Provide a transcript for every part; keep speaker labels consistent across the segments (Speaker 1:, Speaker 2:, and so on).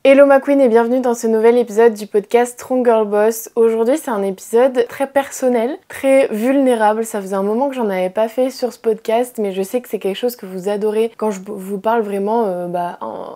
Speaker 1: Hello ma queen et bienvenue dans ce nouvel épisode du podcast Strong Girl Boss. Aujourd'hui c'est un épisode très personnel, très vulnérable. Ça faisait un moment que j'en avais pas fait sur ce podcast, mais je sais que c'est quelque chose que vous adorez quand je vous parle vraiment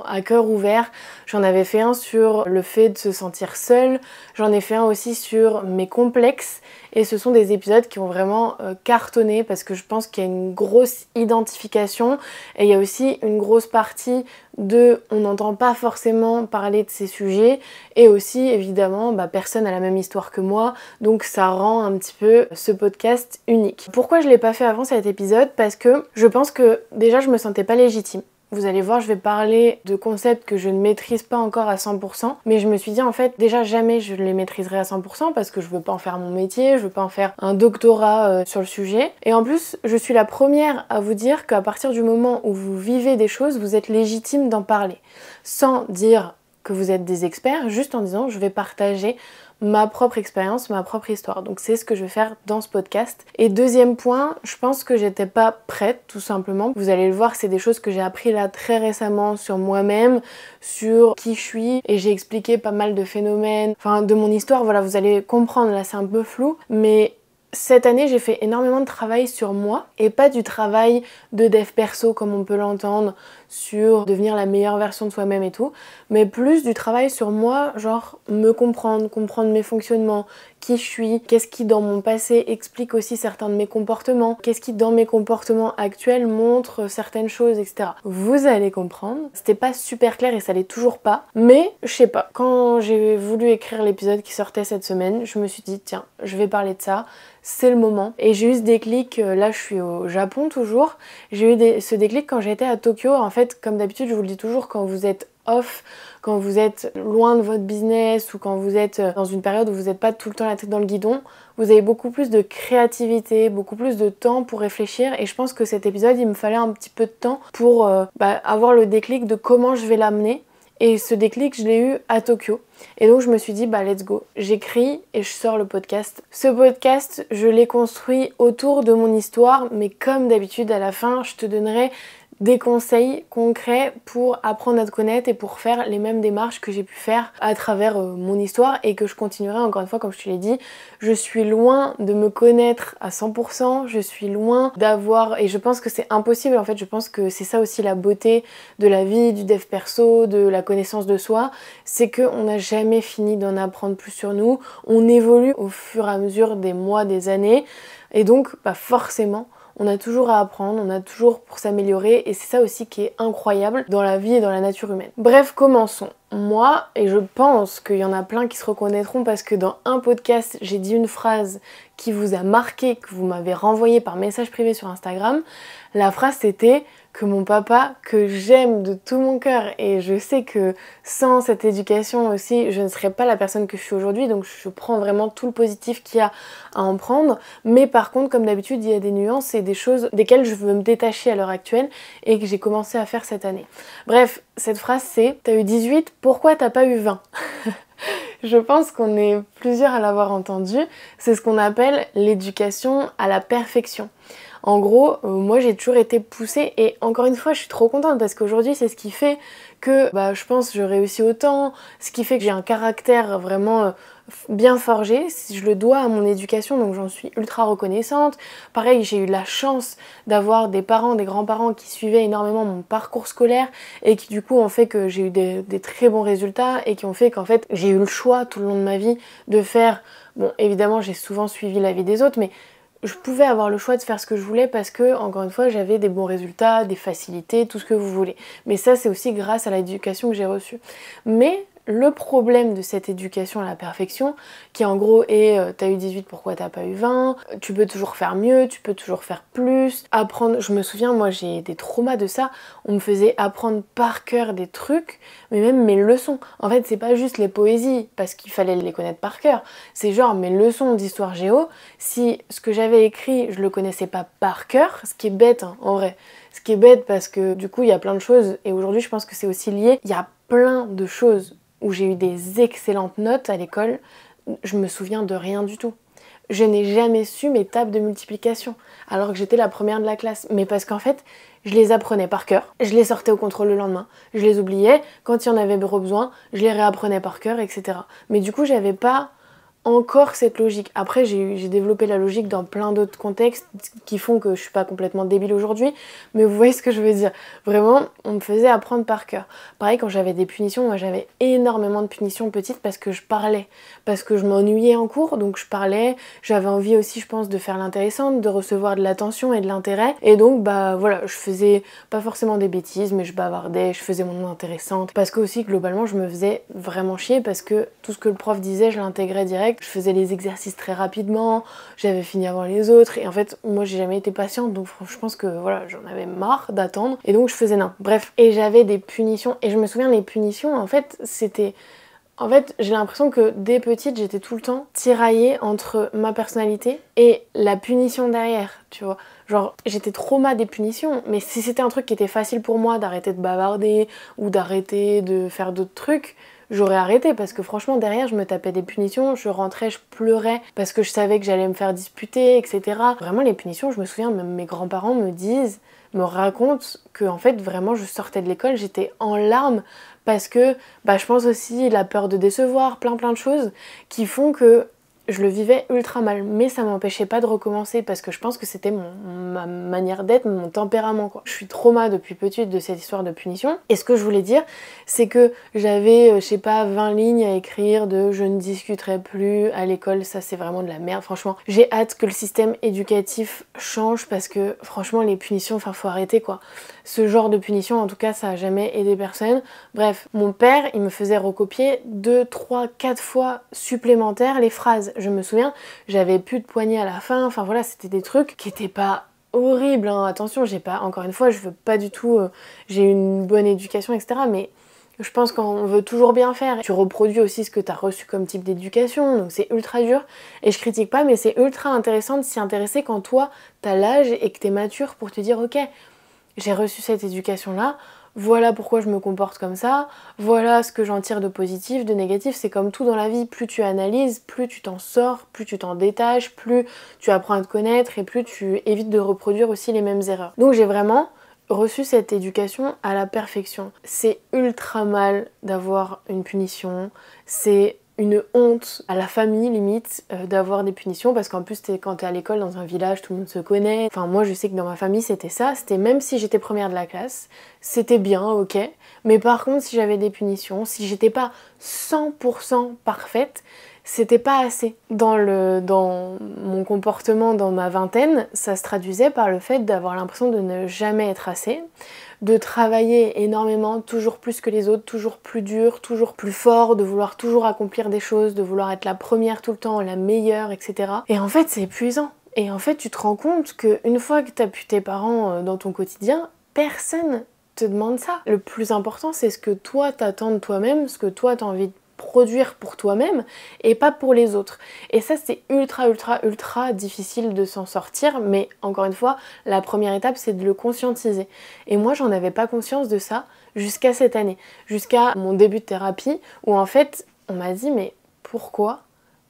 Speaker 1: à cœur ouvert. J'en avais fait un sur le fait de se sentir seule, j'en ai fait un aussi sur mes complexes. Et ce sont des épisodes qui ont vraiment cartonné parce que je pense qu'il y a une grosse identification et il y a aussi une grosse partie on n'entend pas forcément parler de ces sujets et aussi évidemment personne n'a la même histoire que moi, donc ça rend un petit peu ce podcast unique. Pourquoi je l'ai pas fait avant cet épisode? Parce que je pense que déjà je me sentais pas légitime. Vous allez voir, je vais parler de concepts que je ne maîtrise pas encore à 100%, mais je me suis dit en fait déjà jamais je les maîtriserai à 100% parce que je veux pas en faire mon métier, je veux pas en faire un doctorat sur le sujet. Et en plus, je suis la première à vous dire qu'à partir du moment où vous vivez des choses, vous êtes légitime d'en parler. Sans dire que vous êtes des experts, juste en disant je vais partager ma propre expérience, ma propre histoire. Donc c'est ce que je vais faire dans ce podcast. Et deuxième point, je pense que j'étais pas prête tout simplement. Vous allez le voir, c'est des choses que j'ai appris là très récemment sur moi-même, sur qui je suis, et j'ai expliqué pas mal de phénomènes, enfin de mon histoire, voilà, vous allez comprendre, là c'est un peu flou, mais cette année, j'ai fait énormément de travail sur moi et pas du travail de dev perso comme on peut l'entendre sur devenir la meilleure version de soi-même et tout, mais plus du travail sur moi, genre me comprendre mes fonctionnements, qui je suis, qu'est-ce qui dans mon passé explique aussi certains de mes comportements, qu'est-ce qui dans mes comportements actuels montre certaines choses, etc. Vous allez comprendre, c'était pas super clair et ça l'est toujours pas, mais je sais pas, quand j'ai voulu écrire l'épisode qui sortait cette semaine, je me suis dit tiens, je vais parler de ça, c'est le moment. Et j'ai eu ce déclic, là je suis au Japon toujours, j'ai eu ce déclic quand j'étais à Tokyo. En fait, comme d'habitude, je vous le dis toujours, quand vous êtes off, quand vous êtes loin de votre business ou quand vous êtes dans une période où vous n'êtes pas tout le temps la tête dans le guidon, vous avez beaucoup plus de créativité, beaucoup plus de temps pour réfléchir, et je pense que cet épisode, il me fallait un petit peu de temps pour avoir le déclic de comment je vais l'amener. Et ce déclic, je l'ai eu à Tokyo. Et donc je me suis dit, let's go. J'écris et je sors le podcast. Ce podcast, je l'ai construit autour de mon histoire, mais comme d'habitude, à la fin, je te donnerai des conseils concrets pour apprendre à te connaître et pour faire les mêmes démarches que j'ai pu faire à travers mon histoire et que je continuerai encore une fois, comme je te l'ai dit. Je suis loin de me connaître à 100%, je suis loin d'avoir, et je pense que c'est impossible en fait, je pense que c'est ça aussi la beauté de la vie, du dev perso, de la connaissance de soi, c'est qu'on n'a jamais fini d'en apprendre plus sur nous, on évolue au fur et à mesure des mois, des années, et donc forcément, on a toujours à apprendre, on a toujours pour s'améliorer, et c'est ça aussi qui est incroyable dans la vie et dans la nature humaine. Bref, commençons. Moi, et je pense qu'il y en a plein qui se reconnaîtront parce que dans un podcast, j'ai dit une phrase qui vous a marqué, que vous m'avez renvoyée par message privé sur Instagram. La phrase c'était que mon papa, que j'aime de tout mon cœur, et je sais que sans cette éducation aussi, je ne serais pas la personne que je suis aujourd'hui, donc je prends vraiment tout le positif qu'il y a à en prendre, mais par contre, comme d'habitude, il y a des nuances et des choses desquelles je veux me détacher à l'heure actuelle et que j'ai commencé à faire cette année. Bref, cette phrase c'est « T'as eu 18, pourquoi t'as pas eu 20 ?» Je pense qu'on est plusieurs à l'avoir entendu, c'est ce qu'on appelle l'éducation à la perfection. En gros, moi j'ai toujours été poussée, et encore une fois je suis trop contente parce qu'aujourd'hui c'est ce qui fait que je pense que je réussis autant, ce qui fait que j'ai un caractère vraiment bien forgé, je le dois à mon éducation, donc j'en suis ultra reconnaissante. Pareil, j'ai eu la chance d'avoir des parents, des grands-parents qui suivaient énormément mon parcours scolaire et qui du coup ont fait que j'ai eu des très bons résultats et qui ont fait qu'en fait j'ai eu le choix tout le long de ma vie de faire, bon évidemment j'ai souvent suivi la vie des autres, mais je pouvais avoir le choix de faire ce que je voulais parce que, encore une fois, j'avais des bons résultats, des facilités, tout ce que vous voulez. Mais ça, c'est aussi grâce à l'éducation que j'ai reçue. Mais le problème de cette éducation à la perfection, qui en gros est t'as eu 18, pourquoi t'as pas eu 20, tu peux toujours faire mieux, tu peux toujours faire plus, apprendre, je me souviens, moi j'ai des traumas de ça, on me faisait apprendre par cœur des trucs, mais même mes leçons. En fait, c'est pas juste les poésies, parce qu'il fallait les connaître par cœur, c'est genre mes leçons d'histoire géo, si ce que j'avais écrit, je le connaissais pas par cœur, ce qui est bête hein, en vrai, ce qui est bête parce que du coup il y a plein de choses, et aujourd'hui je pense que c'est aussi lié, il y a plein de choses où j'ai eu des excellentes notes à l'école, je me souviens de rien du tout. je n'ai jamais su mes tables de multiplication, alors que j'étais la première de la classe. Mais parce qu'en fait, je les apprenais par cœur, je les sortais au contrôle le lendemain, je les oubliais, quand il y en avait besoin, je les réapprenais par cœur, etc. Mais du coup, j'avais pas encore cette logique. Après, j'ai développé la logique dans plein d'autres contextes qui font que je suis pas complètement débile aujourd'hui, mais vous voyez ce que je veux dire. Vraiment, on me faisait apprendre par cœur. Pareil, quand j'avais des punitions, moi j'avais énormément de punitions petites parce que je parlais, parce que je m'ennuyais en cours, donc je parlais, j'avais envie aussi, je pense, de faire l'intéressante, de recevoir de l'attention et de l'intérêt, et donc bah voilà, je faisais pas forcément des bêtises, mais je bavardais, je faisais mon intéressante, parce que aussi globalement je me faisais vraiment chier, parce que tout ce que le prof disait, je l'intégrais direct. Je faisais les exercices très rapidement, j'avais fini avant les autres, et en fait moi j'ai jamais été patiente, donc je pense que voilà, j'en avais marre d'attendre, et donc je faisais non. Bref, et j'avais des punitions, et je me souviens les punitions, en fait c'était... En fait, j'ai l'impression que dès petite, j'étais tout le temps tiraillée entre ma personnalité et la punition derrière, tu vois. Genre, j'étais trauma des punitions, mais si c'était un truc qui était facile pour moi d'arrêter de bavarder ou d'arrêter de faire d'autres trucs, j'aurais arrêté parce que franchement derrière je me tapais des punitions, je rentrais, je pleurais parce que je savais que j'allais me faire disputer, etc. Vraiment les punitions, je me souviens, même mes grands-parents me racontent que en fait vraiment je sortais de l'école, j'étais en larmes parce que je pense aussi la peur de décevoir, plein de choses qui font que je le vivais ultra mal, mais ça m'empêchait pas de recommencer parce que je pense que c'était ma manière d'être, mon tempérament quoi. Je suis trauma depuis petite de cette histoire de punition, et ce que je voulais dire c'est que j'avais, je sais pas, 20 lignes à écrire de je ne discuterai plus à l'école, ça c'est vraiment de la merde, franchement. J'ai hâte que le système éducatif change parce que franchement les punitions, enfin faut arrêter quoi. Ce genre de punition en tout cas ça a jamais aidé personne. Bref, mon père il me faisait recopier 2, 3, 4 fois supplémentaires les phrases. Je me souviens, j'avais plus de poignée à la fin, enfin voilà, c'était des trucs qui étaient pas horribles, hein. Attention, j'ai pas, encore une fois, je veux pas du tout, j'ai une bonne éducation, etc. Mais je pense qu'on veut toujours bien faire. Tu reproduis aussi ce que t'as reçu comme type d'éducation, donc c'est ultra dur. Et je critique pas, mais c'est ultra intéressant de s'y intéresser quand toi, t'as l'âge et que t'es mature pour te dire, ok, j'ai reçu cette éducation-là, voilà pourquoi je me comporte comme ça, voilà ce que j'en tire de positif, de négatif. C'est comme tout dans la vie, plus tu analyses, plus tu t'en sors, plus tu t'en détaches, plus tu apprends à te connaître et plus tu évites de reproduire aussi les mêmes erreurs. Donc j'ai vraiment reçu cette éducation à la perfection. C'est ultra mal d'avoir une punition, c'est une honte à la famille limite d'avoir des punitions, parce qu'en plus quand t'es à l'école dans un village tout le monde se connaît, enfin moi je sais que dans ma famille c'était ça, c'était même si j'étais première de la classe, c'était bien, ok, mais par contre si j'avais des punitions, si j'étais pas 100% parfaite, c'était pas assez. Dans mon comportement dans ma vingtaine, ça se traduisait par le fait d'avoir l'impression de ne jamais être assez, de travailler énormément, toujours plus que les autres, toujours plus dur, toujours plus fort, de vouloir toujours accomplir des choses, de vouloir être la première tout le temps, la meilleure, etc. Et en fait, c'est épuisant. Et en fait, tu te rends compte qu'une fois que t'as pu tes parents dans ton quotidien, personne te demande ça. Le plus important, c'est ce que toi t'attends de toi-même, ce que toi t'as envie de produire pour toi-même et pas pour les autres. Et ça c'est ultra difficile de s'en sortir, mais encore une fois, la première étape c'est de le conscientiser. Et moi j'en avais pas conscience de ça jusqu'à cette année, jusqu'à mon début de thérapie où en fait on m'a dit mais pourquoi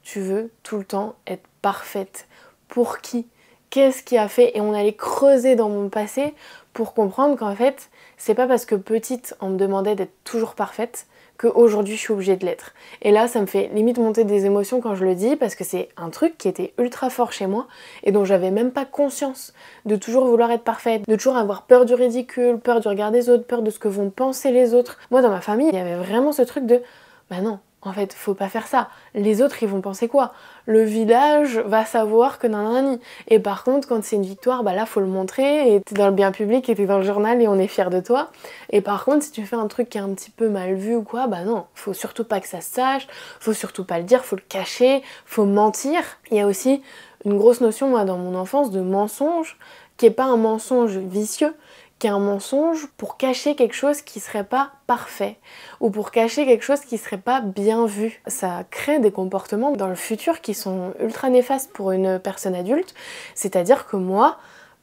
Speaker 1: tu veux tout le temps être parfaite? Pour qui? Qu'est-ce qui a fait? Et on allait creuser dans mon passé pour comprendre qu'en fait c'est pas parce que petite on me demandait d'être toujours parfaite qu'aujourd'hui je suis obligée de l'être. Et là ça me fait limite monter des émotions quand je le dis parce que c'est un truc qui était ultra fort chez moi et dont j'avais même pas conscience, de toujours vouloir être parfaite, de toujours avoir peur du ridicule, peur du regard des autres, peur de ce que vont penser les autres. Moi dans ma famille il y avait vraiment ce truc de bah non, en fait faut pas faire ça, les autres ils vont penser quoi? Le village va savoir que nanani. Et par contre quand c'est une victoire, bah là faut le montrer et t'es dans le bien public et t'es dans le journal et on est fiers de toi. Et par contre si tu fais un truc qui est un petit peu mal vu ou quoi, bah non, faut surtout pas que ça se sache, faut surtout pas le dire, faut le cacher, faut mentir. Il y a aussi une grosse notion moi dans mon enfance de mensonge, qui est pas un mensonge vicieux, qui est un mensonge pour cacher quelque chose qui serait pas parfait ou pour cacher quelque chose qui serait pas bien vu. Ça crée des comportements dans le futur qui sont ultra néfastes pour une personne adulte, c'est-à-dire que moi,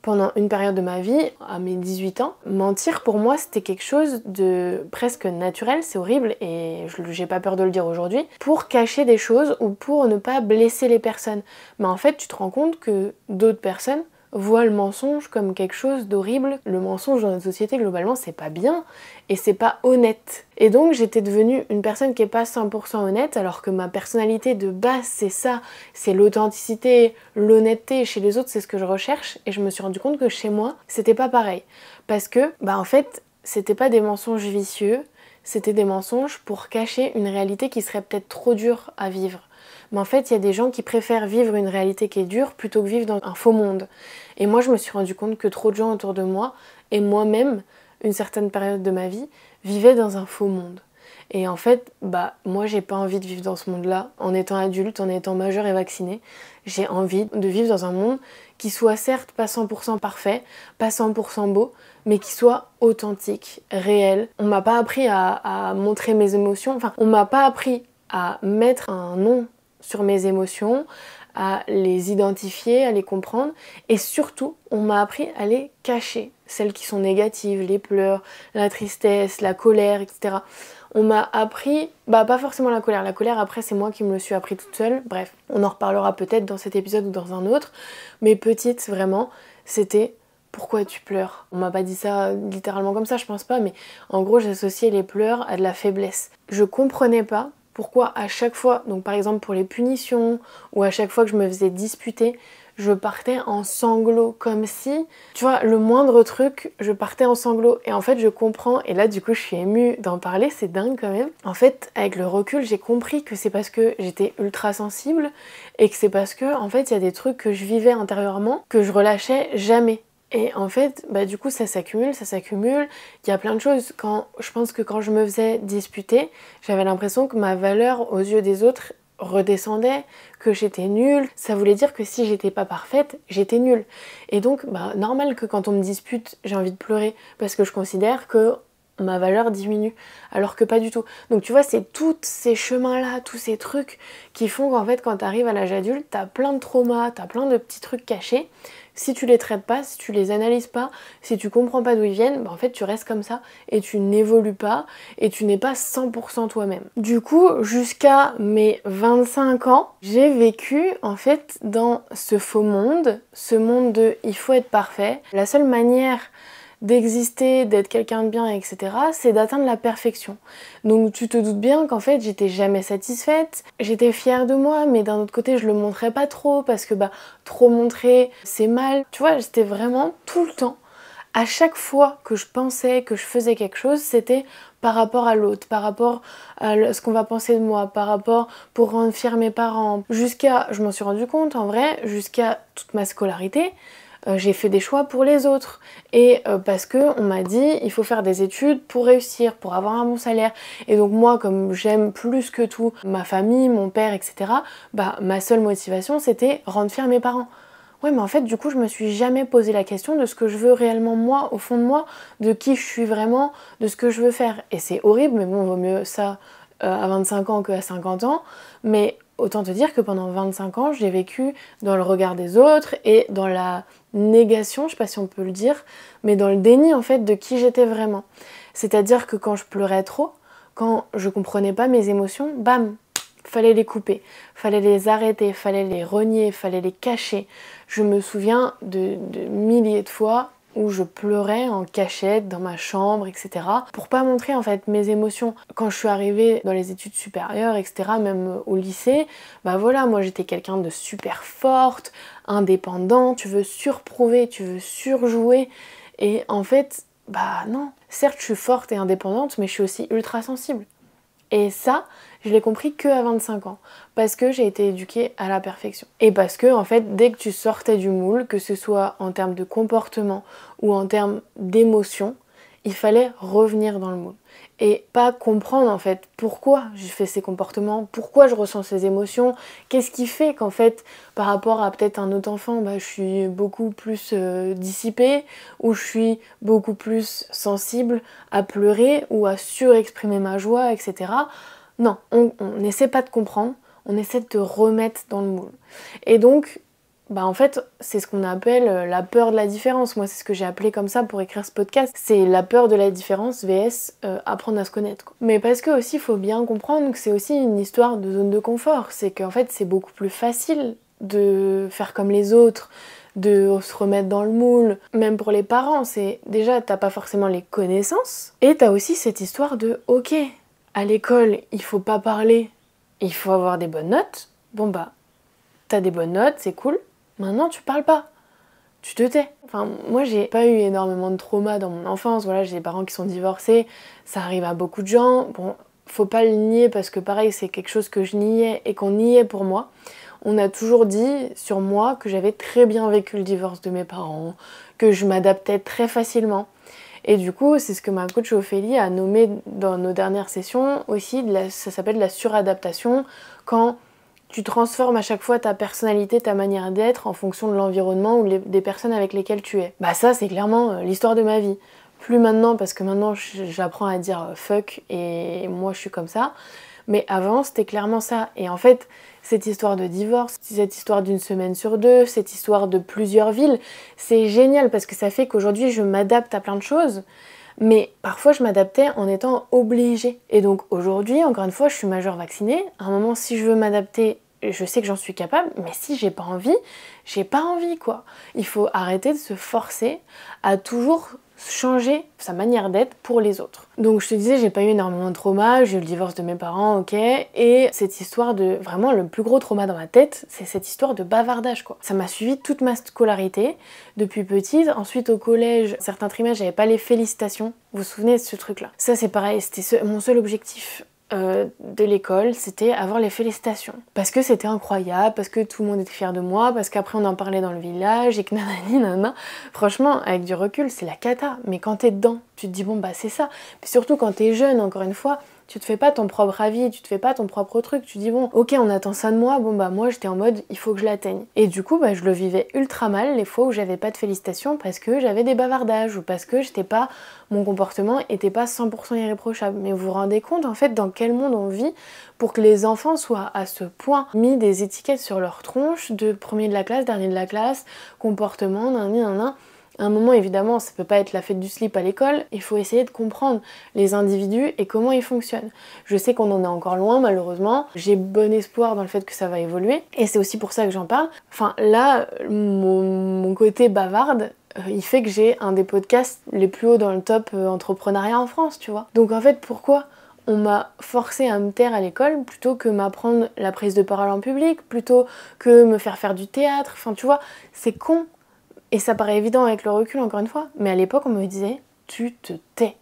Speaker 1: pendant une période de ma vie, à mes 18 ans, mentir pour moi c'était quelque chose de presque naturel, c'est horrible et j'ai pas peur de le dire aujourd'hui, pour cacher des choses ou pour ne pas blesser les personnes. Mais en fait tu te rends compte que d'autres personnes voit le mensonge comme quelque chose d'horrible. Le mensonge dans notre société, globalement, c'est pas bien et c'est pas honnête. Et donc, j'étais devenue une personne qui est pas 100% honnête, alors que ma personnalité de base, c'est ça. C'est l'authenticité, l'honnêteté. Chez les autres, c'est ce que je recherche. Et je me suis rendu compte que chez moi, c'était pas pareil. Parce que, en fait, c'était pas des mensonges vicieux, c'était des mensonges pour cacher une réalité qui serait peut-être trop dure à vivre. Mais en fait, il y a des gens qui préfèrent vivre une réalité qui est dure plutôt que vivre dans un faux monde. Et moi, je me suis rendu compte que trop de gens autour de moi, et moi-même, une certaine période de ma vie, vivaient dans un faux monde. Et en fait, moi, j'ai pas envie de vivre dans ce monde-là. En étant adulte, en étant majeure et vaccinée, j'ai envie de vivre dans un monde qui soit certes pas 100% parfait, pas 100% beau, mais qui soit authentique, réel. On m'a pas appris à montrer mes émotions, on m'a pas appris à mettre un nom sur mes émotions, à les identifier, à les comprendre, et surtout, on m'a appris à les cacher, celles qui sont négatives, les pleurs, la tristesse, la colère, etc. On m'a appris, pas forcément la colère après c'est moi qui me le suis appris toute seule, bref, on en reparlera peut-être dans cet épisode ou dans un autre, mais petite, vraiment, c'était pourquoi tu pleures? On m'a pas dit ça littéralement comme ça, je pense pas, mais en gros j'associais les pleurs à de la faiblesse. Je comprenais pas pourquoi à chaque fois, donc par exemple pour les punitions, ou à chaque fois que je me faisais disputer, je partais en sanglots, comme si, tu vois, le moindre truc, je partais en sanglots. Et en fait, je comprends, et là du coup je suis émue d'en parler, c'est dingue quand même. En fait, avec le recul, j'ai compris que c'est parce que j'étais ultra sensible, et que c'est parce que, en fait, il y a des trucs que je vivais intérieurement, que je relâchais jamais. Et en fait, du coup, ça s'accumule. Il y a plein de choses. Je pense que quand je me faisais disputer, j'avais l'impression que ma valeur aux yeux des autres redescendait, que j'étais nulle. Ça voulait dire que si j'étais pas parfaite, j'étais nulle. Et donc, normal que quand on me dispute, j'ai envie de pleurer parce que je considère que ma valeur diminue, alors que pas du tout. Donc tu vois, c'est tous ces chemins-là, tous ces trucs qui font qu'en fait, quand t'arrives à l'âge adulte, t'as plein de traumas, t'as plein de petits trucs cachés. Si tu les traites pas, si tu les analyses pas, si tu comprends pas d'où ils viennent, en fait tu restes comme ça et tu n'évolues pas et tu n'es pas 100% toi-même. Du coup, jusqu'à mes 25 ans, j'ai vécu en fait dans ce faux monde, ce monde de il faut être parfait. La seule manière d'exister, d'être quelqu'un de bien, etc., c'est d'atteindre la perfection. Donc tu te doutes bien qu'en fait j'étais jamais satisfaite, j'étais fière de moi, mais d'un autre côté je le montrais pas trop parce que trop montrer c'est mal. Tu vois, j'étais vraiment tout le temps, à chaque fois que je pensais que je faisais quelque chose, c'était par rapport à l'autre, par rapport à ce qu'on va penser de moi, par rapport pour rendre fiers mes parents. Je m'en suis rendu compte en vrai, jusqu'à toute ma scolarité, j'ai fait des choix pour les autres et parce que on m'a dit il faut faire des études pour réussir, pour avoir un bon salaire. Et donc moi, comme j'aime plus que tout ma famille, mon père, etc., ma seule motivation c'était rendre fiers mes parents. Ouais, mais en fait, du coup, je me suis jamais posé la question de ce que je veux réellement moi, au fond de moi, de qui je suis vraiment, de ce que je veux faire. Et c'est horrible, mais bon, vaut mieux ça à 25 ans qu'à 50 ans. Mais autant te dire que pendant 25 ans, j'ai vécu dans le regard des autres et dans la négation, je sais pas si on peut le dire, mais dans le déni en fait de qui j'étais vraiment. C'est-à-dire que quand je pleurais trop, quand je comprenais pas mes émotions, bam, fallait les couper, fallait les arrêter, fallait les renier, fallait les cacher. Je me souviens de milliers de fois où je pleurais en cachette dans ma chambre, etc. pour pas montrer en fait mes émotions. Quand je suis arrivée dans les études supérieures, etc., même au lycée, voilà, moi j'étais quelqu'un de super forte, indépendante, tu veux surprouver, tu veux surjouer, et en fait, non. Certes, je suis forte et indépendante, mais je suis aussi ultra sensible. Et ça, je l'ai compris que à 25 ans, parce que j'ai été éduquée à la perfection. Et parce que, en fait, dès que tu sortais du moule, que ce soit en termes de comportement ou en termes d'émotion, il fallait revenir dans le moule. Et pas comprendre, en fait, pourquoi je fais ces comportements, pourquoi je ressens ces émotions, qu'est-ce qui fait qu'en fait, par rapport à peut-être un autre enfant, je suis beaucoup plus dissipée, ou je suis beaucoup plus sensible à pleurer ou à surexprimer ma joie, etc. Non, on n'essaie pas de comprendre, on essaie de te remettre dans le moule. Et donc, Bah en fait, c'est ce qu'on appelle la peur de la différence. Moi, c'est ce que j'ai appelé comme ça pour écrire ce podcast. C'est la peur de la différence vs apprendre à se connaître, quoi. Mais parce que aussi, il faut bien comprendre que c'est aussi une histoire de zone de confort. C'est qu'en fait, c'est beaucoup plus facile de faire comme les autres, de se remettre dans le moule. Même pour les parents, c'est déjà, t'as pas forcément les connaissances. Et t'as aussi cette histoire de, ok, à l'école, il faut pas parler, il faut avoir des bonnes notes. Bon bah, t'as des bonnes notes, c'est cool. Maintenant, tu parles pas. Tu te tais. Enfin, moi, j'ai pas eu énormément de trauma dans mon enfance. Voilà, j'ai des parents qui sont divorcés. Ça arrive à beaucoup de gens. Bon, faut pas le nier parce que pareil, c'est quelque chose que je niais et qu'on niait pour moi. On a toujours dit sur moi que j'avais très bien vécu le divorce de mes parents, que je m'adaptais très facilement. Et du coup, c'est ce que ma coach Ophélie a nommé dans nos dernières sessions aussi, ça s'appelle la suradaptation, quand tu transformes à chaque fois ta personnalité, ta manière d'être en fonction de l'environnement ou des personnes avec lesquelles tu es. Bah ça, c'est clairement l'histoire de ma vie. Plus maintenant, parce que maintenant j'apprends à dire fuck et moi je suis comme ça. Mais avant, c'était clairement ça. Et en fait, cette histoire de divorce, cette histoire d'une semaine sur deux, cette histoire de plusieurs villes, c'est génial parce que ça fait qu'aujourd'hui, je m'adapte à plein de choses. Mais parfois, je m'adaptais en étant obligée. Et donc aujourd'hui, encore une fois, je suis majeure vaccinée. À un moment, si je veux m'adapter, je sais que j'en suis capable. Mais si j'ai pas envie, quoi. Il faut arrêter de se forcer à toujours changer sa manière d'être pour les autres. Donc je te disais, j'ai pas eu énormément de trauma, j'ai eu le divorce de mes parents, ok, et cette histoire de, vraiment le plus gros trauma dans ma tête, c'est cette histoire de bavardage, quoi. Ça m'a suivi toute ma scolarité, depuis petite. Ensuite au collège, certains trimestres, j'avais pas les félicitations. Vous vous souvenez de ce truc-là? Ça c'est pareil, c'était mon seul objectif de l'école, c'était avoir les félicitations. Parce que c'était incroyable, parce que tout le monde était fier de moi, parce qu'après on en parlait dans le village et que nanani nanana. Franchement, avec du recul, c'est la cata. Mais quand t'es dedans, tu te dis bon bah c'est ça. Puis surtout quand t'es jeune, encore une fois, tu te fais pas ton propre avis, tu te fais pas ton propre truc, tu dis bon ok on attend ça de moi, bon bah moi j'étais en mode il faut que je l'atteigne. Et du coup bah je le vivais ultra mal les fois où j'avais pas de félicitations parce que j'avais des bavardages ou parce que mon comportement était pas 100% irréprochable. Mais vous vous rendez compte en fait dans quel monde on vit pour que les enfants soient à ce point mis des étiquettes sur leur tronche de premier de la classe, dernier de la classe, comportement, nan. À un moment, évidemment, ça peut pas être la fête du slip à l'école, il faut essayer de comprendre les individus et comment ils fonctionnent. Je sais qu'on en est encore loin, malheureusement. J'ai bon espoir dans le fait que ça va évoluer, et c'est aussi pour ça que j'en parle. Enfin, là, mon côté bavarde, il fait que j'ai un des podcasts les plus hauts dans le top entrepreneuriat en France, tu vois. Donc en fait, pourquoi on m'a forcé à me taire à l'école plutôt que m'apprendre la prise de parole en public, plutôt que me faire du théâtre, enfin tu vois, c'est con. Et ça paraît évident avec le recul, encore une fois, mais à l'époque, on me disait « tu te tais,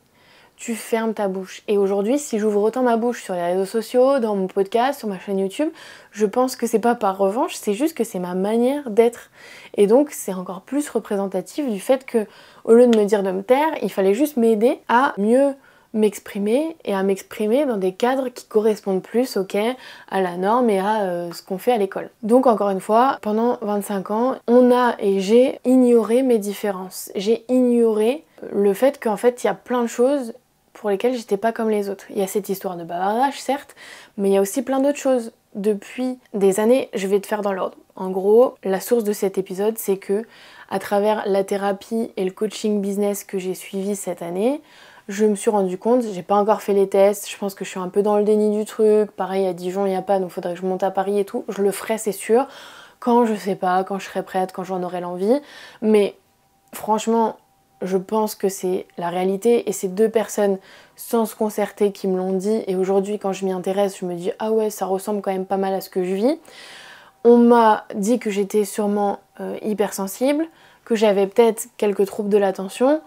Speaker 1: tu fermes ta bouche ». Et aujourd'hui, si j'ouvre autant ma bouche sur les réseaux sociaux, dans mon podcast, sur ma chaîne YouTube, je pense que c'est pas par revanche, c'est juste que c'est ma manière d'être. Et donc, c'est encore plus représentatif du fait que, au lieu de me dire de me taire, il fallait juste m'aider à mieux m'exprimer et à m'exprimer dans des cadres qui correspondent plus à la norme et à ce qu'on fait à l'école. Donc encore une fois, pendant 25 ans, on a et j'ai ignoré mes différences. J'ai ignoré le fait qu'en fait il y a plein de choses pour lesquelles j'étais pas comme les autres. Il y a cette histoire de bavardage certes, mais il y a aussi plein d'autres choses. Depuis des années, je vais te faire dans l'ordre. En gros, la source de cet épisode, c'est que à travers la thérapie et le coaching business que j'ai suivi cette année, je me suis rendu compte, j'ai pas encore fait les tests, je pense que je suis un peu dans le déni du truc, pareil à Dijon il n'y a pas, donc faudrait que je monte à Paris et tout, je le ferai c'est sûr, quand je sais pas, quand je serai prête, quand j'en aurai l'envie, mais franchement je pense que c'est la réalité et c'est deux personnes sans se concerter qui me l'ont dit et aujourd'hui quand je m'y intéresse je me dis ah ouais ça ressemble quand même pas mal à ce que je vis. On m'a dit que j'étais sûrement hypersensible, que j'avais peut-être quelques troubles de l'attention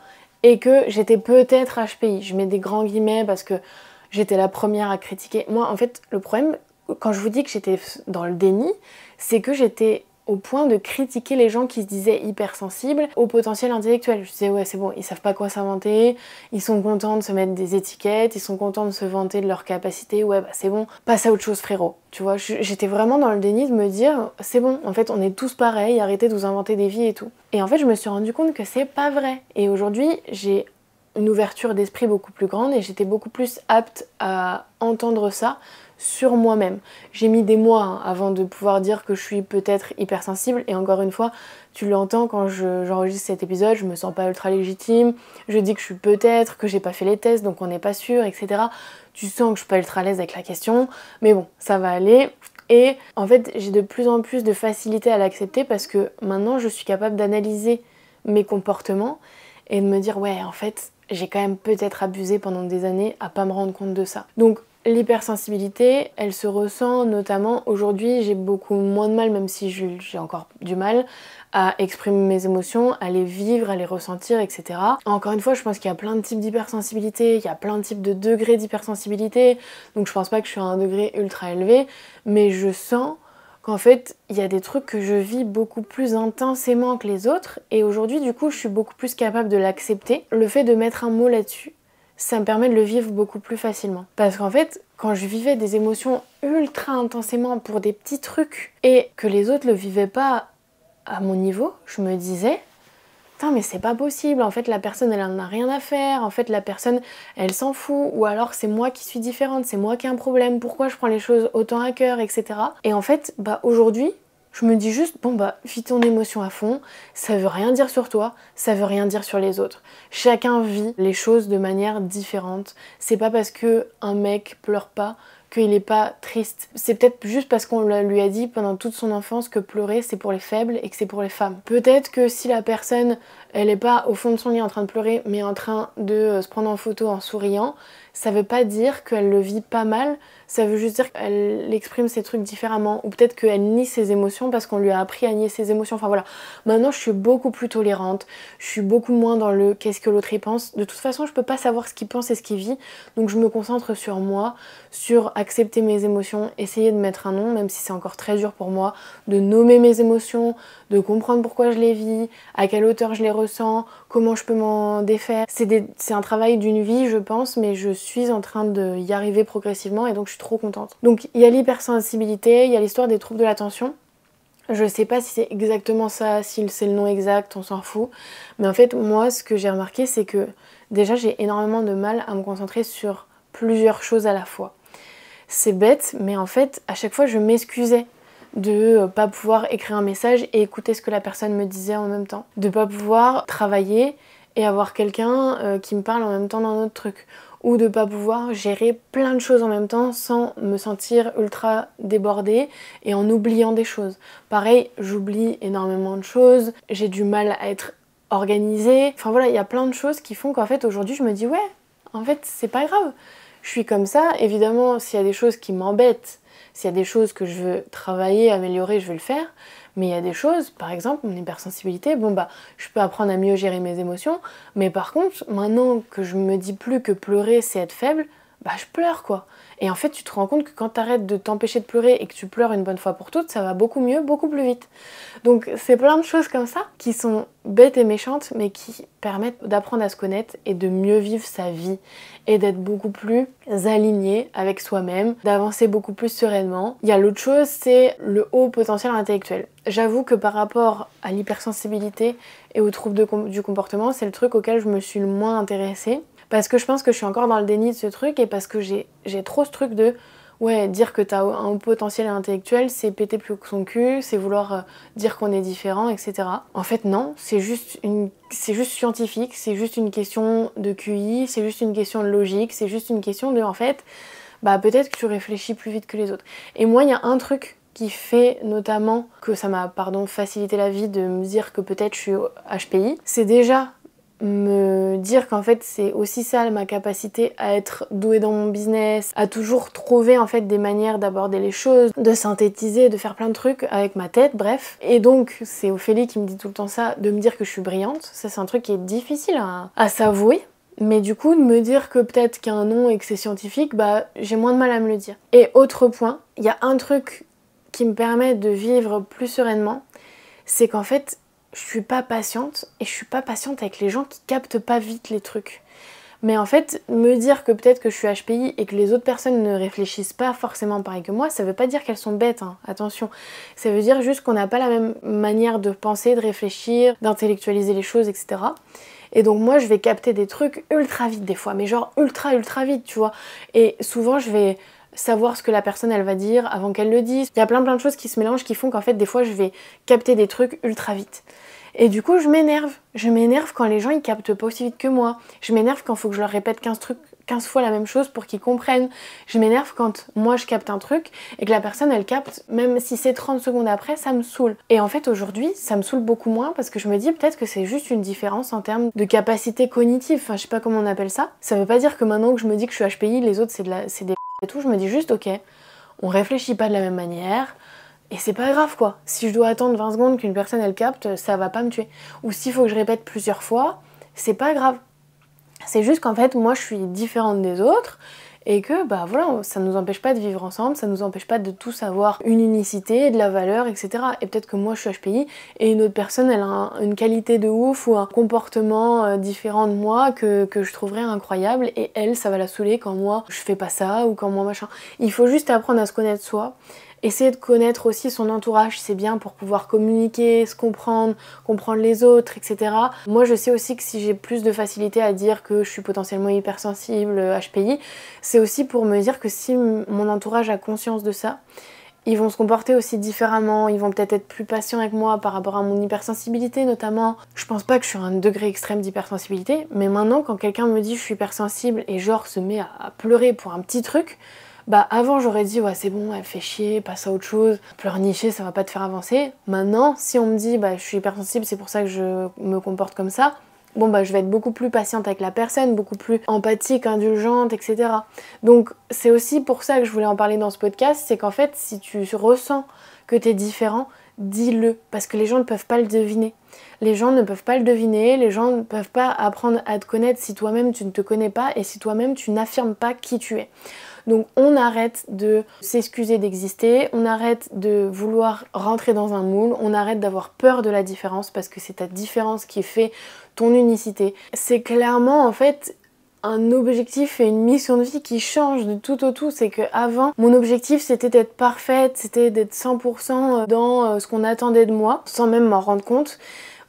Speaker 1: et que j'étais peut-être HPI. Je mets des grands guillemets parce que j'étais la première à critiquer. Moi, en fait, le problème, quand je vous dis que j'étais dans le déni, c'est que j'étais au point de critiquer les gens qui se disaient hypersensibles au potentiel intellectuel. Je disais ouais c'est bon, ils savent pas quoi s'inventer, ils sont contents de se mettre des étiquettes, ils sont contents de se vanter de leur capacité, ouais bah c'est bon, passe à autre chose frérot. Tu vois, j'étais vraiment dans le déni de me dire c'est bon, en fait on est tous pareils, arrêtez de vous inventer des vies et tout. Et en fait je me suis rendu compte que c'est pas vrai. Et aujourd'hui j'ai une ouverture d'esprit beaucoup plus grande et j'étais beaucoup plus apte à entendre ça sur moi-même. J'ai mis des mois avant de pouvoir dire que je suis peut-être hypersensible, et encore une fois, tu l'entends quand j'enregistre cet épisode, je me sens pas ultra légitime, je dis que je suis peut-être, que j'ai pas fait les tests donc on n'est pas sûr, etc. Tu sens que je suis pas ultra à l'aise avec la question, mais bon, ça va aller. Et en fait, j'ai de plus en plus de facilité à l'accepter parce que maintenant je suis capable d'analyser mes comportements et de me dire ouais, en fait, j'ai quand même peut-être abusé pendant des années à pas me rendre compte de ça. Donc l'hypersensibilité, elle se ressent notamment aujourd'hui, j'ai beaucoup moins de mal, même si j'ai encore du mal, à exprimer mes émotions, à les vivre, à les ressentir, etc. Encore une fois, je pense qu'il y a plein de types d'hypersensibilité, il y a plein de types de degrés d'hypersensibilité, donc je pense pas que je suis à un degré ultra élevé, mais je sens qu'en fait, il y a des trucs que je vis beaucoup plus intensément que les autres, et aujourd'hui, du coup, je suis beaucoup plus capable de l'accepter. Le fait de mettre un mot là-dessus, ça me permet de le vivre beaucoup plus facilement. Parce qu'en fait, quand je vivais des émotions ultra intensément pour des petits trucs, et que les autres le vivaient pas à mon niveau, je me disais putain mais c'est pas possible, en fait la personne elle en a rien à faire, en fait la personne elle s'en fout, ou alors c'est moi qui suis différente, c'est moi qui ai un problème, pourquoi je prends les choses autant à cœur, etc. Et en fait aujourd'hui je me dis juste bon vis ton émotion à fond, ça veut rien dire sur toi, ça veut rien dire sur les autres. Chacun vit les choses de manière différente. C'est pas parce que un mec pleure pas qu'il est pas triste. C'est peut-être juste parce qu'on lui a dit pendant toute son enfance que pleurer c'est pour les faibles et que c'est pour les femmes. Peut-être que si la personne elle est pas au fond de son lit en train de pleurer mais en train de se prendre en photo en souriant, ça veut pas dire qu'elle le vit pas mal, ça veut juste dire qu'elle exprime ses trucs différemment, ou peut-être qu'elle nie ses émotions parce qu'on lui a appris à nier ses émotions. Enfin voilà, maintenant je suis beaucoup plus tolérante, je suis beaucoup moins dans le qu'est-ce que l'autre y pense. De toute façon je peux pas savoir ce qu'il pense et ce qu'il vit, donc je me concentre sur moi, sur accepter mes émotions, essayer de mettre un nom, même si c'est encore très dur pour moi, de nommer mes émotions, de comprendre pourquoi je les vis, à quelle hauteur je les ressens, comment je peux m'en défaire. C'est un travail d'une vie je pense, mais je suis en train d'y arriver progressivement et donc je suis trop contente. Donc il y a l'hypersensibilité, il y a l'histoire des troubles de l'attention. Je sais pas si c'est exactement ça, si c'est le nom exact, on s'en fout. Mais en fait moi ce que j'ai remarqué c'est que déjà j'ai énormément de mal à me concentrer sur plusieurs choses à la fois. C'est bête, mais en fait, à chaque fois, je m'excusais de pas pouvoir écrire un message et écouter ce que la personne me disait en même temps. De pas pouvoir travailler et avoir quelqu'un qui me parle en même temps d'un autre truc. Ou de pas pouvoir gérer plein de choses en même temps sans me sentir ultra débordée et en oubliant des choses. Pareil, j'oublie énormément de choses, j'ai du mal à être organisée. Enfin voilà, il y a plein de choses qui font qu'en fait, aujourd'hui, je me dis ouais, en fait, c'est pas grave. Je suis comme ça, évidemment, s'il y a des choses qui m'embêtent, s'il y a des choses que je veux travailler, améliorer, je vais le faire. Mais il y a des choses, par exemple, mon hypersensibilité, je peux apprendre à mieux gérer mes émotions. Mais par contre, maintenant que je me dis plus que pleurer c'est être faible, je pleure quoi. Et en fait, tu te rends compte que quand t'arrêtes de t'empêcher de pleurer et que tu pleures une bonne fois pour toutes, ça va beaucoup mieux, beaucoup plus vite. Donc c'est plein de choses comme ça qui sont bêtes et méchantes, mais qui permettent d'apprendre à se connaître et de mieux vivre sa vie et d'être beaucoup plus aligné avec soi-même, d'avancer beaucoup plus sereinement. Il y a l'autre chose, c'est le haut potentiel intellectuel. J'avoue que par rapport à l'hypersensibilité et aux troubles du comportement, c'est le truc auquel je me suis le moins intéressée. Parce que je pense que je suis encore dans le déni de ce truc et parce que j'ai trop ce truc de ouais, dire que t'as un haut potentiel intellectuel, c'est péter plus que son cul, c'est vouloir dire qu'on est différent, etc. En fait non, c'est juste scientifique, c'est juste une question de QI, c'est juste une question de logique, c'est juste une question de en fait, peut-être que tu réfléchis plus vite que les autres. Et moi il y a un truc qui fait notamment que ça m'a facilité la vie de me dire que peut-être je suis HPI, c'est déjà me dire qu'en fait c'est aussi ça ma capacité à être douée dans mon business, à toujours trouver en fait des manières d'aborder les choses, de synthétiser, de faire plein de trucs avec ma tête, bref. Et donc c'est Ophélie qui me dit tout le temps ça, de me dire que je suis brillante, ça c'est un truc qui est difficile à s'avouer. Mais du coup, de me dire que peut-être qu'il y a un nom et que c'est scientifique, j'ai moins de mal à me le dire. Et autre point, il y a un truc qui me permet de vivre plus sereinement, c'est qu'en fait je suis pas patiente et je suis pas patiente avec les gens qui captent pas vite les trucs. Mais en fait, me dire que peut-être que je suis HPI et que les autres personnes ne réfléchissent pas forcément pareil que moi, ça veut pas dire qu'elles sont bêtes, attention. Ça veut dire juste qu'on n'a pas la même manière de penser, de réfléchir, d'intellectualiser les choses, etc. Et donc moi je vais capter des trucs ultra vite des fois, mais genre ultra vite, tu vois. Et souvent je vais savoir ce que la personne elle va dire avant qu'elle le dise. Il y a plein de choses qui se mélangent qui font qu'en fait des fois je vais capter des trucs ultra vite. Et du coup je m'énerve. Je m'énerve quand les gens ils captent pas aussi vite que moi. Je m'énerve quand il faut que je leur répète 15 fois la même chose pour qu'ils comprennent. Je m'énerve quand moi je capte un truc et que la personne elle capte, même si c'est 30 secondes après, ça me saoule. Et en fait aujourd'hui ça me saoule beaucoup moins parce que je me dis peut-être que c'est juste une différence en termes de capacité cognitive, enfin je sais pas comment on appelle ça. Ça veut pas dire que maintenant que je me dis que je suis HPI, les autres c'est des et tout, je me dis juste ok, on réfléchit pas de la même manière. Et c'est pas grave quoi. Si je dois attendre 20 secondes qu'une personne elle capte, ça va pas me tuer. Ou s'il faut que je répète plusieurs fois, c'est pas grave. C'est juste qu'en fait, moi je suis différente des autres et que bah voilà, ça nous empêche pas de vivre ensemble, ça nous empêche pas de tous avoir une unicité, de la valeur, etc. Et peut-être que moi je suis HPI et une autre personne elle a une qualité de ouf ou un comportement différent de moi que je trouverais incroyable et elle ça va la saouler quand moi je fais pas ça ou quand moi machin. Il faut juste apprendre à se connaître soi. Essayer de connaître aussi son entourage, c'est bien pour pouvoir communiquer, se comprendre, comprendre les autres, etc. Moi, je sais aussi que si j'ai plus de facilité à dire que je suis potentiellement hypersensible, HPI, c'est aussi pour me dire que si mon entourage a conscience de ça, ils vont se comporter aussi différemment, ils vont peut-être être plus patients avec moi par rapport à mon hypersensibilité notamment. Je pense pas que je suis à un degré extrême d'hypersensibilité, mais maintenant quand quelqu'un me dit je suis hypersensible et genre se met à pleurer pour un petit truc, bah avant j'aurais dit ouais c'est bon, elle fait chier, passe à autre chose, pleurnicher ça va pas te faire avancer. Maintenant si on me dit bah je suis hypersensible c'est pour ça que je me comporte comme ça, bon bah je vais être beaucoup plus patiente avec la personne, beaucoup plus empathique, indulgente, etc. Donc c'est aussi pour ça que je voulais en parler dans ce podcast, c'est qu'en fait si tu ressens que t'es différent, dis-le, parce que les gens ne peuvent pas le deviner. Les gens ne peuvent pas le deviner, les gens ne peuvent pas apprendre à te connaître si toi-même tu ne te connais pas et si toi-même tu n'affirmes pas qui tu es. Donc on arrête de s'excuser d'exister, on arrête de vouloir rentrer dans un moule, on arrête d'avoir peur de la différence parce que c'est ta différence qui fait ton unicité. C'est clairement en fait un objectif et une mission de vie qui change de tout au tout. C'est que avant, mon objectif c'était d'être parfaite, c'était d'être 100% dans ce qu'on attendait de moi, sans même m'en rendre compte.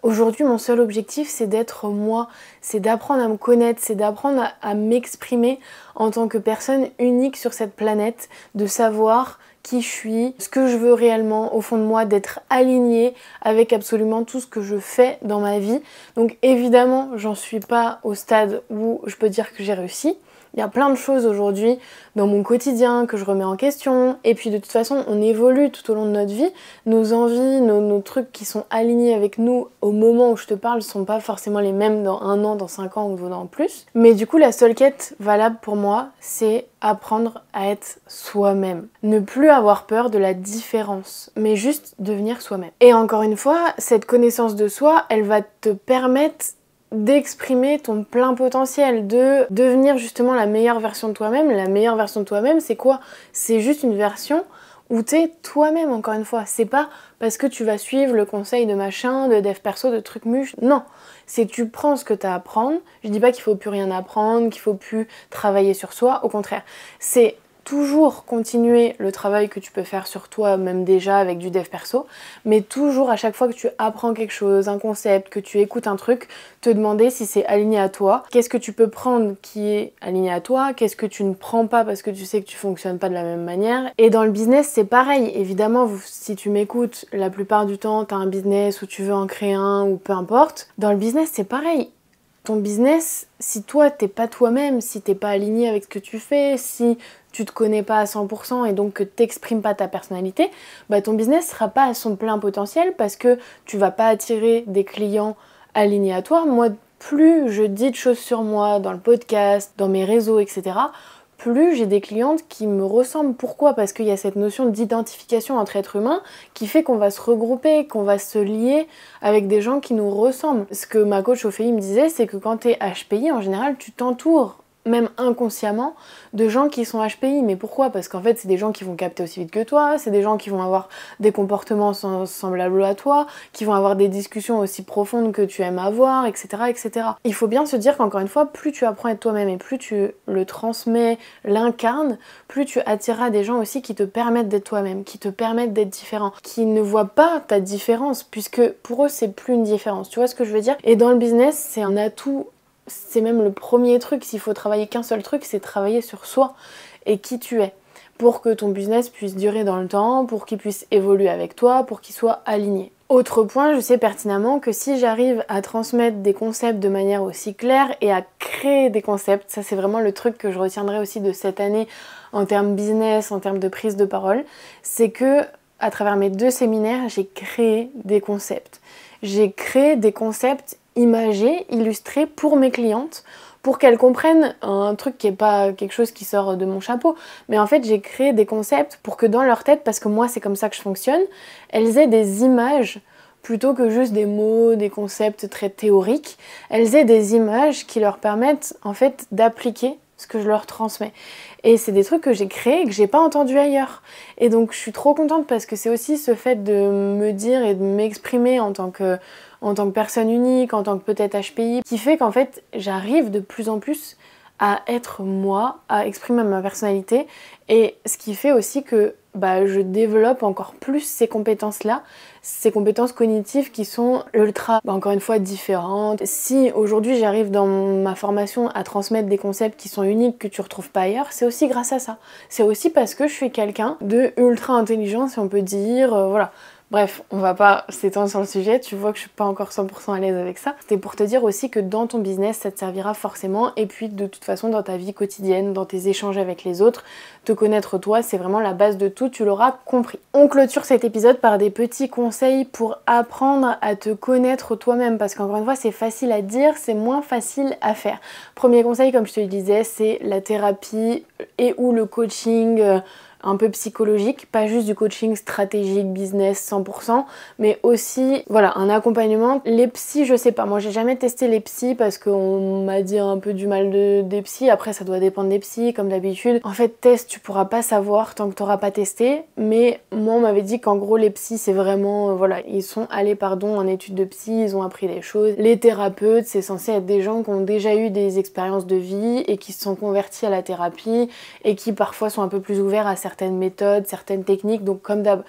Speaker 1: Aujourd'hui, mon seul objectif, c'est d'être moi, c'est d'apprendre à me connaître, c'est d'apprendre à m'exprimer en tant que personne unique sur cette planète, de savoir qui je suis, ce que je veux réellement au fond de moi, d'être alignée avec absolument tout ce que je fais dans ma vie. Donc évidemment, j'en suis pas au stade où je peux dire que j'ai réussi. Il y a plein de choses aujourd'hui dans mon quotidien que je remets en question. Et puis de toute façon, on évolue tout au long de notre vie. Nos envies, nos trucs qui sont alignés avec nous au moment où je te parle sont pas forcément les mêmes dans 1 an, dans 5 ans ou dans plus. Mais du coup, la seule quête valable pour moi, c'est apprendre à être soi-même. Ne plus avoir peur de la différence, mais juste devenir soi-même. Et encore une fois, cette connaissance de soi, elle va te permettre d'exprimer ton plein potentiel, de devenir justement la meilleure version de toi-même. La meilleure version de toi-même, c'est quoi? C'est juste une version où t'es toi-même, encore une fois. C'est pas parce que tu vas suivre le conseil de machin, de dev perso, de trucs muches. Non, c'est que tu prends ce que t'as à apprendre. Je dis pas qu'il faut plus rien apprendre, qu'il faut plus travailler sur soi. Au contraire, c'est toujours continuer le travail que tu peux faire sur toi, même déjà avec du dev perso, mais toujours à chaque fois que tu apprends quelque chose, un concept, que tu écoutes un truc, te demander si c'est aligné à toi, qu'est-ce que tu peux prendre qui est aligné à toi, qu'est-ce que tu ne prends pas parce que tu sais que tu fonctionnes pas de la même manière. Et dans le business, c'est pareil. Évidemment, si tu m'écoutes, la plupart du temps, tu as un business ou tu veux en créer un ou peu importe. Dans le business, c'est pareil. Ton business, si toi t'es pas toi-même, si t'es pas aligné avec ce que tu fais, si tu te connais pas à 100% et donc que t'exprimes pas ta personnalité, bah ton business sera pas à son plein potentiel parce que tu vas pas attirer des clients alignés à toi. Moi, plus je dis de choses sur moi dans le podcast, dans mes réseaux, etc., plus j'ai des clientes qui me ressemblent. Pourquoi? Parce qu'il y a cette notion d'identification entre êtres humains qui fait qu'on va se regrouper, qu'on va se lier avec des gens qui nous ressemblent. Ce que ma coach Ophélie me disait, c'est que quand t'es HPI, en général, tu t'entoures même inconsciemment, de gens qui sont HPI. Mais pourquoi? Parce qu'en fait, c'est des gens qui vont capter aussi vite que toi, c'est des gens qui vont avoir des comportements semblables à toi, qui vont avoir des discussions aussi profondes que tu aimes avoir, etc., etc. Il faut bien se dire qu'encore une fois, plus tu apprends à être toi-même et plus tu le transmets, l'incarnes, plus tu attireras des gens aussi qui te permettent d'être toi-même, qui te permettent d'être différent, qui ne voient pas ta différence, puisque pour eux, c'est plus une différence. Tu vois ce que je veux dire? Et dans le business, c'est un atout. C'est même le premier truc, s'il faut travailler qu'un seul truc, c'est travailler sur soi et qui tu es. pour que ton business puisse durer dans le temps, pour qu'il puisse évoluer avec toi, pour qu'il soit aligné. Autre point, je sais pertinemment que si j'arrive à transmettre des concepts de manière aussi claire et à créer des concepts, ça c'est vraiment le truc que je retiendrai aussi de cette année en termes business, en termes de prise de parole, c'est que à travers mes 2 séminaires, j'ai créé des concepts. J'ai créé des concepts imagés, illustrés pour mes clientes, pour qu'elles comprennent un truc qui n'est pas quelque chose qui sort de mon chapeau, mais en fait j'ai créé des concepts pour que dans leur tête, parce que moi c'est comme ça que je fonctionne, elles aient des images plutôt que juste des mots, des concepts très théoriques, elles aient des images qui leur permettent en fait d'appliquer ce que je leur transmets. Et c'est des trucs que j'ai créés et que j'ai pas entendu ailleurs. Et donc je suis trop contente parce que c'est aussi ce fait de me dire et de m'exprimer en tant que personne unique, en tant que peut-être HPI, qui fait qu'en fait j'arrive de plus en plus à être moi, à exprimer ma personnalité, et ce qui fait aussi que je développe encore plus ces compétences-là, ces compétences cognitives qui sont ultra, encore une fois, différentes. Si aujourd'hui j'arrive dans ma formation à transmettre des concepts qui sont uniques, que tu retrouves pas ailleurs, c'est aussi grâce à ça. C'est aussi parce que je suis quelqu'un de ultra intelligent, si on peut dire, voilà. Bref, on va pas s'étendre sur le sujet, tu vois que je suis pas encore 100% à l'aise avec ça. C'était pour te dire aussi que dans ton business, ça te servira forcément, et puis de toute façon dans ta vie quotidienne, dans tes échanges avec les autres, te connaître toi, c'est vraiment la base de tout, tu l'auras compris. On clôture cet épisode par des petits conseils pour apprendre à te connaître toi-même, parce qu'encore une fois, c'est facile à dire, c'est moins facile à faire. Premier conseil, comme je te le disais, c'est la thérapie et ou le coaching un peu psychologique, pas juste du coaching stratégique, business 100%, mais aussi, voilà, un accompagnement. Les psys, je sais pas, moi j'ai jamais testé les psys parce qu'on m'a dit un peu du mal des psys, après ça doit dépendre des psys, comme d'habitude. En fait, test, tu pourras pas savoir tant que t'auras pas testé, mais moi on m'avait dit qu'en gros les psys c'est vraiment, voilà, ils sont allés, en études de psy, ils ont appris des choses. Les thérapeutes, c'est censé être des gens qui ont déjà eu des expériences de vie et qui se sont convertis à la thérapie et qui parfois sont un peu plus ouverts à certaines méthodes, certaines techniques. Donc comme d'hab,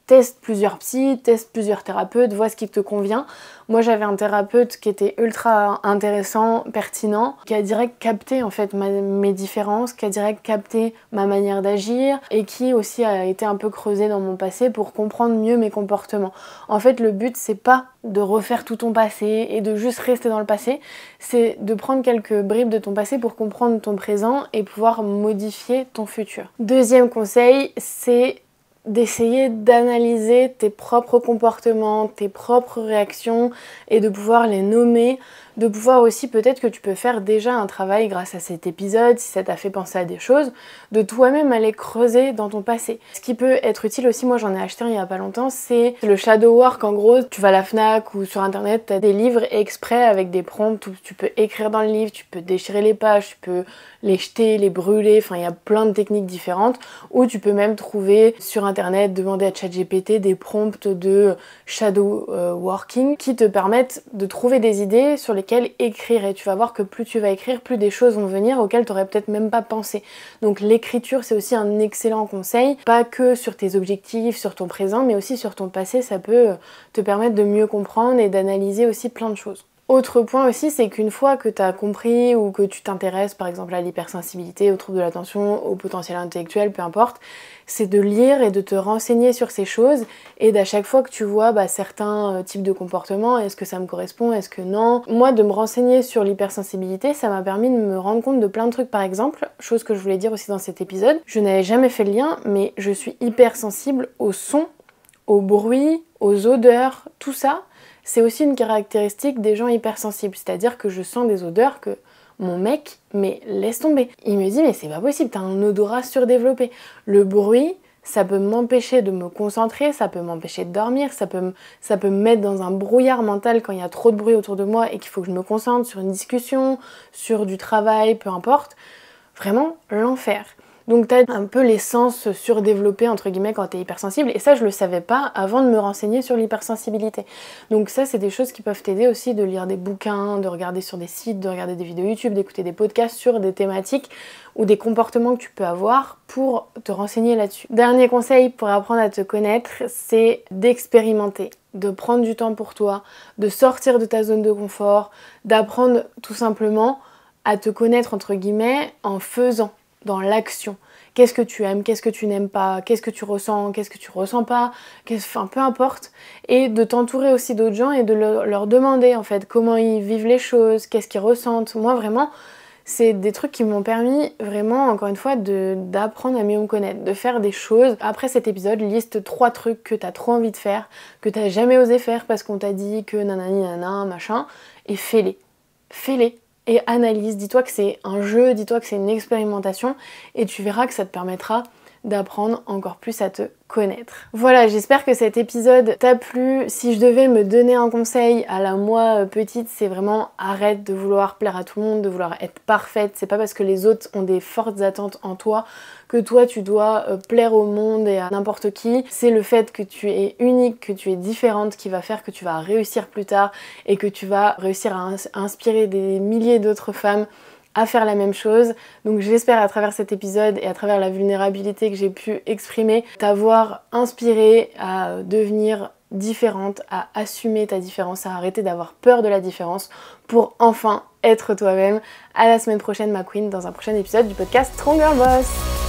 Speaker 1: teste plusieurs psys, teste plusieurs thérapeutes, vois ce qui te convient. Moi j'avais un thérapeute qui était ultra intéressant, pertinent, qui a direct capté en fait mes différences, qui a direct capté ma manière d'agir et qui aussi a été un peu creusé dans mon passé pour comprendre mieux mes comportements. En fait le but c'est pas de refaire tout ton passé et de juste rester dans le passé, c'est de prendre quelques bribes de ton passé pour comprendre ton présent et pouvoir modifier ton futur. Deuxième conseil, c'est d'essayer d'analyser tes propres comportements, tes propres réactions et de pouvoir les nommer, de pouvoir aussi peut-être que tu peux faire déjà un travail grâce à cet épisode, si ça t'a fait penser à des choses, de toi-même aller creuser dans ton passé. Ce qui peut être utile aussi, moi j'en ai acheté un il y a pas longtemps, c'est le shadow work. En gros, tu vas à la Fnac ou sur internet, t'as des livres exprès avec des prompts où tu peux écrire dans le livre, tu peux déchirer les pages, tu peux les jeter, les brûler, enfin il y a plein de techniques différentes, ou tu peux même trouver sur internet, demander à ChatGPT des prompts de shadow working qui te permettent de trouver des idées sur lesquelles écrire, et tu vas voir que plus tu vas écrire, plus des choses vont venir auxquelles tu n'aurais peut-être même pas pensé. Donc l'écriture c'est aussi un excellent conseil, pas que sur tes objectifs, sur ton présent, mais aussi sur ton passé, ça peut te permettre de mieux comprendre et d'analyser aussi plein de choses. Autre point aussi, c'est qu'une fois que tu as compris ou que tu t'intéresses par exemple à l'hypersensibilité, aux troubles de l'attention, au potentiel intellectuel, peu importe, c'est de lire et de te renseigner sur ces choses et d'à chaque fois que tu vois certains types de comportements, est-ce que ça me correspond, est-ce que non. Moi, de me renseigner sur l'hypersensibilité, ça m'a permis de me rendre compte de plein de trucs. Par exemple, chose que je voulais dire aussi dans cet épisode, je n'avais jamais fait le lien, mais je suis hypersensible au son, au bruit, aux odeurs, tout ça. C'est aussi une caractéristique des gens hypersensibles, c'est-à-dire que je sens des odeurs que mon mec, mais laisse tomber. Il me dit mais c'est pas possible, t'as un odorat surdéveloppé. Le bruit, ça peut m'empêcher de me concentrer, ça peut m'empêcher de dormir, ça peut me mettre dans un brouillard mental quand il y a trop de bruit autour de moi et qu'il faut que je me concentre sur une discussion, sur du travail, peu importe. Vraiment l'enfer. Donc t'as un peu les sens surdéveloppés entre guillemets quand t'es hypersensible, et ça je le savais pas avant de me renseigner sur l'hypersensibilité. Donc ça c'est des choses qui peuvent t'aider aussi, de lire des bouquins, de regarder sur des sites, de regarder des vidéos YouTube, d'écouter des podcasts sur des thématiques ou des comportements que tu peux avoir pour te renseigner là-dessus. Dernier conseil pour apprendre à te connaître, c'est d'expérimenter, de prendre du temps pour toi, de sortir de ta zone de confort, d'apprendre tout simplement à te connaître entre guillemets en faisant, dans l'action. qu'est-ce que tu aimes, qu'est-ce que tu n'aimes pas, qu'est-ce que tu ressens pas, enfin peu importe, et de t'entourer aussi d'autres gens et de leur demander en fait comment ils vivent les choses, qu'est-ce qu'ils ressentent. Moi vraiment, c'est des trucs qui m'ont permis vraiment, encore une fois, d'apprendre à mieux me connaître, de faire des choses. Après cet épisode, liste 3 trucs que t'as trop envie de faire, que t'as jamais osé faire parce qu'on t'a dit que nanani nanana, machin, et fais-les. Fais-les. Et analyse, dis-toi que c'est un jeu, dis-toi que c'est une expérimentation, et tu verras que ça te permettra d'apprendre encore plus à te connaître. Voilà, j'espère que cet épisode t'a plu. Si je devais me donner un conseil à la moi petite, c'est vraiment arrête de vouloir plaire à tout le monde, de vouloir être parfaite. C'est pas parce que les autres ont des fortes attentes en toi que toi tu dois plaire au monde et à n'importe qui. C'est le fait que tu es unique, que tu es différente qui va faire que tu vas réussir plus tard et que tu vas réussir à inspirer des milliers d'autres femmes à faire la même chose. Donc j'espère à travers cet épisode et à travers la vulnérabilité que j'ai pu exprimer, t'avoir inspiré à devenir différente, à assumer ta différence, à arrêter d'avoir peur de la différence pour enfin être toi-même. À la semaine prochaine ma queen dans un prochain épisode du podcast Stronger Boss.